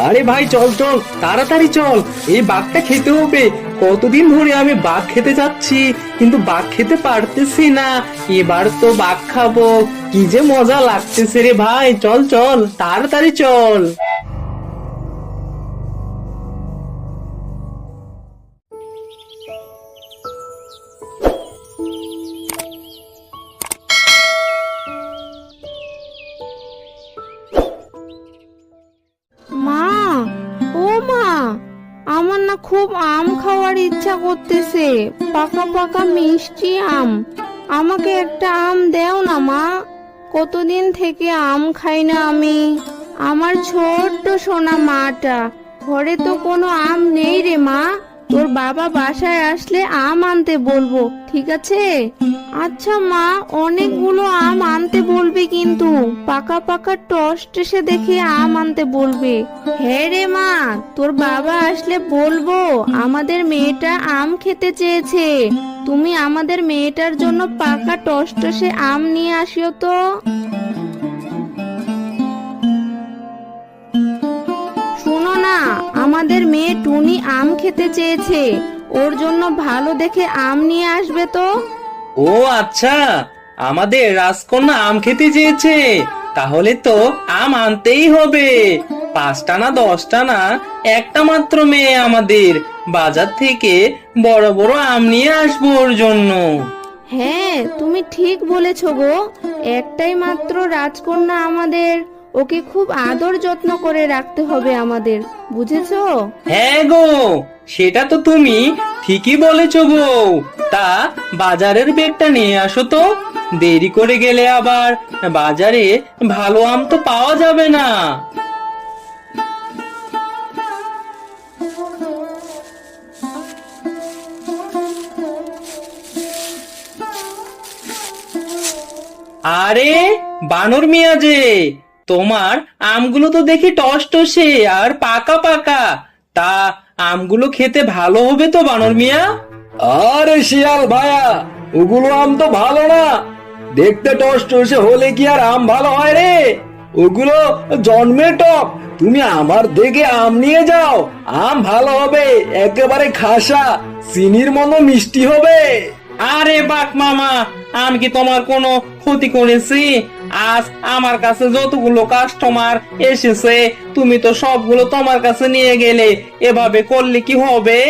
আরে ভাই চল চল তাড়াতাড়ি চল, এই বাঘটা খেতে হবে। কতদিন ধরে আমি বাঘ খেতে যাচ্ছি কিন্তু বাঘ খেতে পারতেছি না। এবার তো বাঘ খাবো, কি যে মজা লাগতেছে রে ভাই। চল চল তাড়াতাড়ি চল। মা, ও মা, আমার না খুব আম খাওয়ার ইচ্ছা করতেছে, পাকা পাকা মিষ্টি আম। আমাকে একটা আম দাও না মা, কতদিন থেকে আম খাই না আমি। আমার ছোট্ট সোনা মাটা, ঘরে তো কোনো আম নেই রে মা। তোর বাবা বাসায় আসলে আম আনতে বলবো, ঠিক আছে? আচ্ছা মা, অনেকগুলো আম আনতে বলবি কিন্তু পাকা পাকা টসটসে দেখে আম আনতে বলবে। হ্যাঁ রে মা, তোর বাবা আসলে বলবো আমাদের মেয়েটা আম খেতে চেয়েছে, তুমি আমাদের মেয়েটার জন্য পাকা টসটসে আম নিয়ে আসিও তো। শোনো না, আমাদের মেয়ে টুনি আম খেতে চেয়েছে, ওর জন্য ভালো দেখে আম নিয়ে আসবে তো। ও আচ্ছা, আমাদের রাজকন্যা আম খেতে চেয়েছে, তাহলে তো আম আনতেই হবে। 5টা না 10টা না, একটা মাত্র মেয়ে আমাদের, বাজার থেকে বড় বড় আম নিয়ে আসবো ওর জন্য। হ্যাঁ, তুমি ঠিক বলেছো গো, একটাই মাত্র রাজকন্যা আমাদের, ওকে খুব আদর যত্ন করে রাখতে হবে আমাদের, বুঝেছো? হ্যাঁ গো, সেটা তো তুমি ঠিকই বলেছো বউ। তা বাজারের ব্যাগটা নিয়ে আসো তো, দেরি করে গেলে আবার বাজারে ভালো আম তো পাওয়া যাবে না। আরে বানর মিয়া যে, তোমার আমগুলো তো দেখি টসটসে আর পাকা পাকা। তা আমগুলো খেতে ভালো হবে তো বানর মিয়া? আরে শিয়াল ভাইয়া, ওগুলো আম তো ভালো না। দেখতে টসটসে হলে কি আর আম ভালো হয় রে? ওগুলো জন্মে টক। তুমি আমার দেখে আম নিয়ে যাও, আম ভালো হবে, একেবারে খাসা, চিনির মতো মিষ্টি হবে। আরে বাক মামা, আমি কি তোমার কোনো ক্ষতি করেছি? আজ আমার কাছে যতগুলো কাস্টমার এসেছে, তুমি তো সবগুলো তোমার কাছে নিয়ে গেলে, এভাবে করলে কি হবে?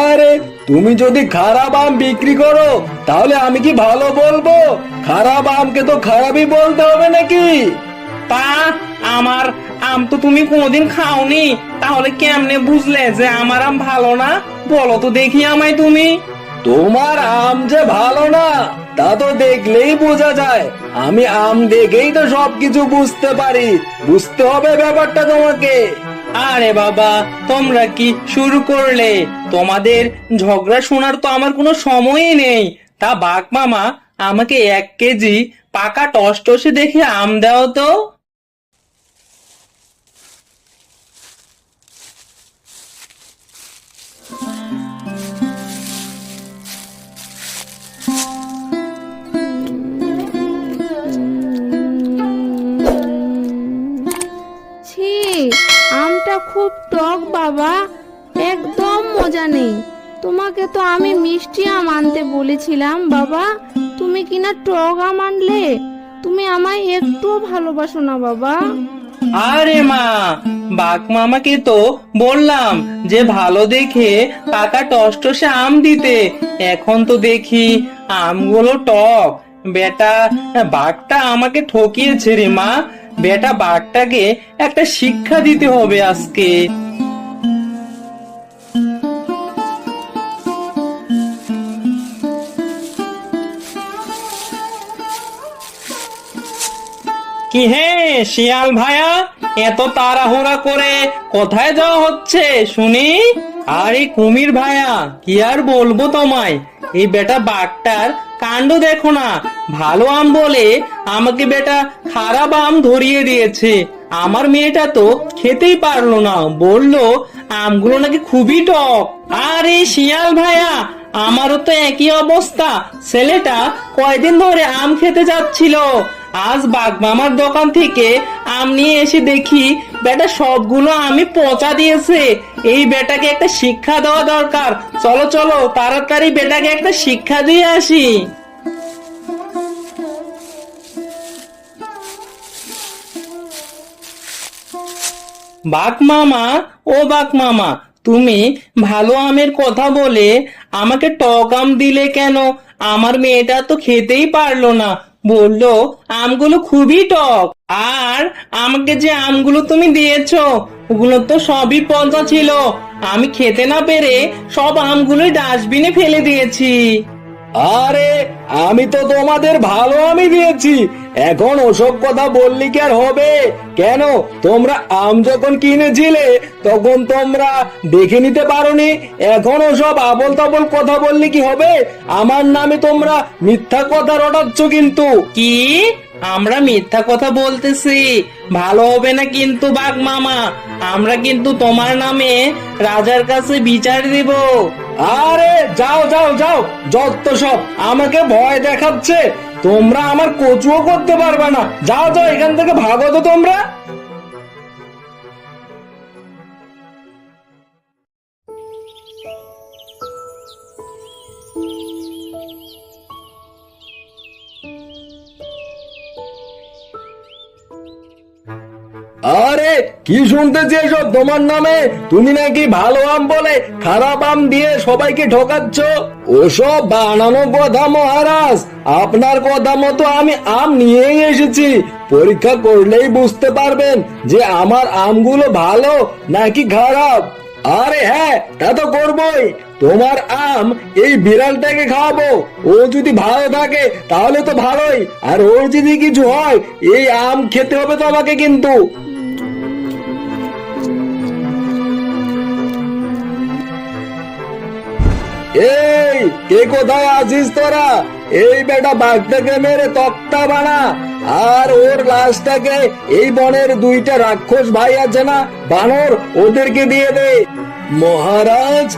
আরে তুমি যদি খারাপ আম বিক্রি করো তাহলে আমি কি ভালো বলবো? খারাপ আমকে তো খারাপই বলতে হবে নাকি? তা আমার আম তো তুমি কোনোদিন খাওনি, তাহলে কেমনে বুঝলে যে আমার আম ভালো না? বলো তো দেখি আমায় তুমি। তোমার আম যে ভালো না তা তো দেখলেই বোঝা যায়। আমি আম দেখেই তো সবকিছু বুঝতে পারি, বুঝতে হবে ব্যাপারটা তোমাকে। আরে বাবা, তোমরা কি শুরু করলে? তোমাদের ঝগড়া শোনার তো আমার কোনো সময়ই নেই। তা বাঘ মামা, আমাকে 1 কেজি পাকা টসটসে দেখে আম দাও তো। ছি, আমটা খুব টক বাবা, একদম মজা নেই। তোমাকে তো আমি মিষ্টি আম আনতে বলেছিলাম বাবা, তুমি কিনা টক আম আনলে। তুমি আমায় একটুও ভালোবাসো না বাবা। আরে মা, বাঘ মামাকে তো বললাম যে ভালো দেখে পাকা টসটসে আম দিতে, এখন তো দেখি আমগুলো টক। বেটা বাঘটা আমাকে ঠকিয়েছে রে মা। বেটা বাঘটাকে একটা শিক্ষা দিতে হবে আজকে। কি হে শিয়াল ভাইয়া, এত তাড়াহুড়া করে কোথায় যাওয়া হচ্ছে শুনি? আরে কুমির ভাইয়া, কি আর বলবো তোমায়, এই বেটা বাঘটার কাণ্ড দেখো না। ভালো আম বলে আমাকে বেটা খারাপ আম ধরিয়ে দিয়েছে। আমার মেয়েটা তো খেতেই পারলো না, বললো আমগুলো নাকি খুবই টক। আরে শিয়াল ভাইয়া, আমারও তো একই অবস্থা। ছেলেটা কয়দিন ধরে আম খেতে যাচ্ছিল, আজ বাঘ মামার দোকান থেকে আম নিয়ে এসে দেখি বেটা সবগুলো আমি পচা দিয়েছে। এই বেটাকে একটা শিক্ষা দেওয়া দরকার। চলো চলো তাড়াতাড়ি বেটাকে একটা শিক্ষা দিয়ে আসি। বাঘ মামা, ও বাঘ মামা, তুমি ভালো আমের কথা বলে আমাকে টক আম দিলে কেন? আমার মেয়েটা তো খেতেই পারলো না, বললো আমগুলো খুবই টক। আর আমাকে যে আমগুলো তুমি দিয়েছো ওগুলো তো সবই পচা ছিল। আমি খেতে না পেরে সব আমগুলোই ডাস্টবিনে ফেলে দিয়েছি। আরে আমি তো তোমাদের ভালো আমি দিয়েছি, এখন ওসব কথা বললি কি আর হবে? কেন তোমরা আম যখন কিনেছিলে তখন তোমরা দেখে নিতে পারোনি? এখন ওসব আবল তাবল কথা বললি কি হবে? আমার নামে তোমরা মিথ্যা কথা রটাচ্ছ কিন্তু। কি আমরা মিথ্যা কথা বলতেছি? ভালো হবে না কিন্তু বাঘ মামা, আমরা কিন্তু তোমার নামে রাজার কাছে বিচার দিব। আরে যাও যাও যাও, যত সব আমাকে ভয় দেখাচ্ছে। তোমরা আমার কচুও করতে পারবে না। যাও যাও এখান থেকে, ভাগো তো তোমরা। আরে কি শুনতেছি এসব তোমার নামে? তুমি নাকি ভালো আম বলে খারাপ আম দিয়ে সবাইকে ঠকাচ্ছ। ওসব বানানো কথা মহারাজ। আপনার কথা মতো আমি আম নিয়েই এসেছি। পরীক্ষা করলেই বুঝতে পারবেন যে আমার আমগুলো ভালো নাকি খারাপ। আরে হ্যাঁ, তা তো করবই। তোমার আম এই বিড়ালটাকে খাওয়াবো। ও যদি ভালো থাকে তাহলে তো ভালোই, আর ওর যদি কিছু হয় এই আম খেতে হবে তো আমাকে কিন্তু। এই কে কোথায় আছিস তোরা? এই বেটা বাঘটাকে মেরে তক্তা বানা, আর ওর লাশটাকে এই বনের দুইটা রাক্ষস ভাই আছে না বানর, ওদেরকে দিয়ে দে। মহারাজ,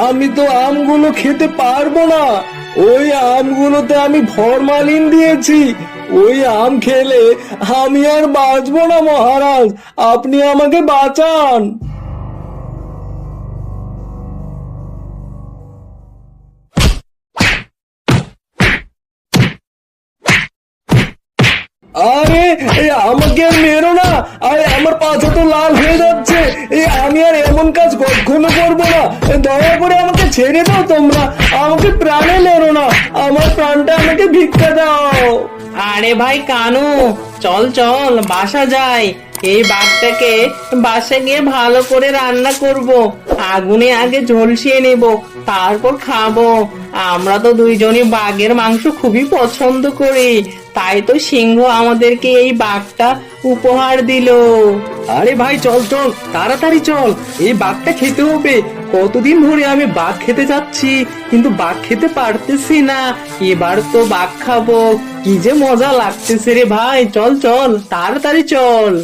আমি তো আমগুলো খেতে পারবো না। ওই আমগুলোতে আমি ফরমালিন দিয়েছি। ওই আম খেলে আমি আর বাঁচবো না মহারাজ, আপনি আমাকে বাঁচান। আরে আমাকে আর মেরো না। আরে আমার পাছা তো লাল হয়ে যাচ্ছে। আমি আর এমন কাজ কখনো করবো না। দয়া করে আমাকে ছেড়ে দাও তোমরা, আমাকে প্রাণে মেরো না। আমার প্রাণটা আমাকে ভিক্ষা দাও। আরে ভাই কানু, চল চল বাসা যাই। এই বাঘটাকে বাসা গিয়ে ভালো করে রান্না করব, আগুনে আগে ঝলসিয়ে নেব, তারপর খাবো। আমরা তো দুইজনই বাঘের মাংস খুবই পছন্দ করি, তাই তো সিংহ আমাদেরকে এই বাঘটা উপহার দিল। আরে ভাই চল চল, তাড়াতাড়ি চল, এই বাঘটা খেতে হবে। কতদিন ধরে আমি বাঘ খেতে যাচ্ছি কিন্তু বাঘ খেতে পারতেছি না। এবার তো বাঘ খাবো, কি যে মজা লাগতেছে রে ভাই। চল চল তাড়াতাড়ি চল।